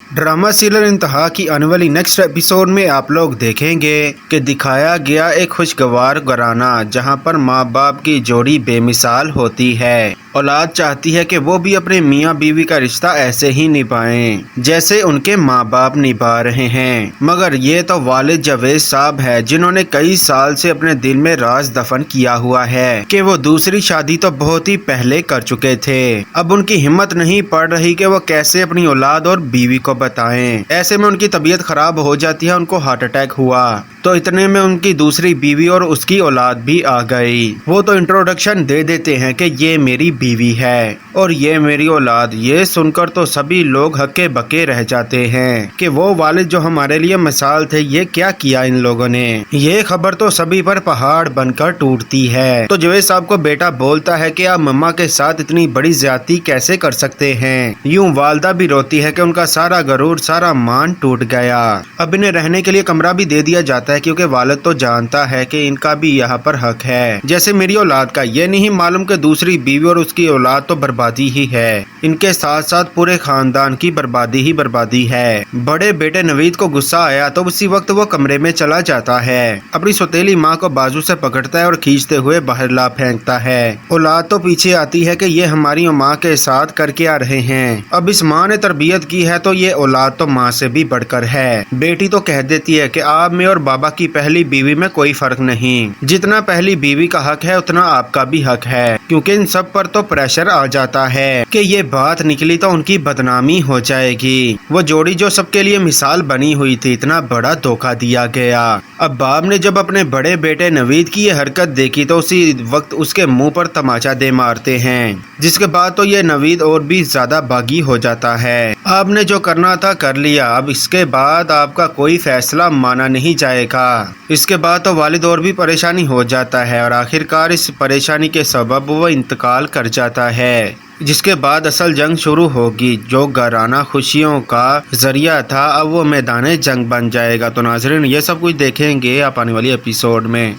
Drama serial इंतहा की आने वाली नेक्स्ट एपिसोड में आप लोग देखेंगे कि दिखाया गया एक खुशगवार घराना जहां पर माँ बाप की जोड़ी बेमिसाल होती है। औलाद चाहती है कि वो भी अपने मियाँ बीवी का रिश्ता ऐसे ही निभाएं जैसे उनके माँ बाप निभा रहे हैं, मगर ये तो वालिद जावेद साहब है जिन्होंने कई साल से अपने दिल में राज दफन किया हुआ है कि वो दूसरी शादी तो बहुत ही पहले कर चुके थे। अब उनकी हिम्मत नहीं पड़ रही कि वो कैसे अपनी औलाद और बीवी को बताएं। ऐसे में उनकी तबीयत खराब हो जाती है, उनको हार्ट अटैक हुआ तो इतने में उनकी दूसरी बीवी और उसकी औलाद भी आ गई। वो तो इंट्रोडक्शन दे देते हैं कि ये मेरी बीवी है और ये मेरी औलाद। ये सुनकर तो सभी लोग हक्के बक्के रह जाते हैं कि वो वालिद जो हमारे लिए मिसाल थे, ये क्या किया इन लोगों ने। ये खबर तो सभी पर पहाड़ बनकर टूटती है। तो जावेद साहब को बेटा बोलता है कि आप मम्मा के साथ इतनी बड़ी ज्यादती कैसे कर सकते हैं। यूं वालदा भी रोती है कि उनका सारा गरूर, सारा मान टूट गया। अब इन्हें रहने के लिए कमरा भी दे दिया जाता है क्योंकि वालिद तो जानता है कि इनका भी यहाँ पर हक है जैसे मेरी औलाद का। ये नहीं मालूम कि दूसरी बीवी और उसकी औलाद तो बर्बादी ही है, इनके साथ साथ पूरे खानदान की बर्बादी ही बर्बादी है। बड़े बेटे नवीद को गुस्सा आया तो उसी वक्त वो कमरे में चला जाता है, अपनी सौतेली माँ को बाजू से पकड़ता है और खींचते हुए बाहर ला फेंकता है। औलाद तो पीछे आती है कि ये हमारी माँ के साथ करके आ रहे हैं। अब इस माँ ने तरबियत की है तो ये औलाद तो माँ से भी बढ़कर है। बेटी तो कह देती है कि आप में और बाबा की पहली बीवी में कोई फर्क नहीं, जितना पहली बीवी का हक है उतना आपका भी हक है, क्योंकि इन सब पर तो प्रेशर आ जाता है कि ये बात निकली तो उनकी बदनामी हो जाएगी। वो जोड़ी जो सबके लिए मिसाल बनी हुई थी, इतना बड़ा धोखा दिया गया। अब बाप ने जब अपने बड़े बेटे नवीद की ये हरकत देखी तो उसी वक्त उसके मुंह पर तमाचा दे मारते हैं, जिसके बाद तो ये नवीद और भी ज्यादा बागी हो जाता है। आपने जो करना था कर लिया, अब इसके बाद आपका कोई फैसला माना नहीं जाएगा। इसके बाद तो वालिद और भी परेशानी हो जाता है और आखिरकार इस परेशानी के सबब वो इंतकाल कर जाता है, जिसके बाद असल जंग शुरू होगी। जो घराना खुशियों का जरिया था अब वो मैदान जंग बन जाएगा। तो नाज़रीन, ये सब कुछ देखेंगे आप आने वाली एपिसोड में।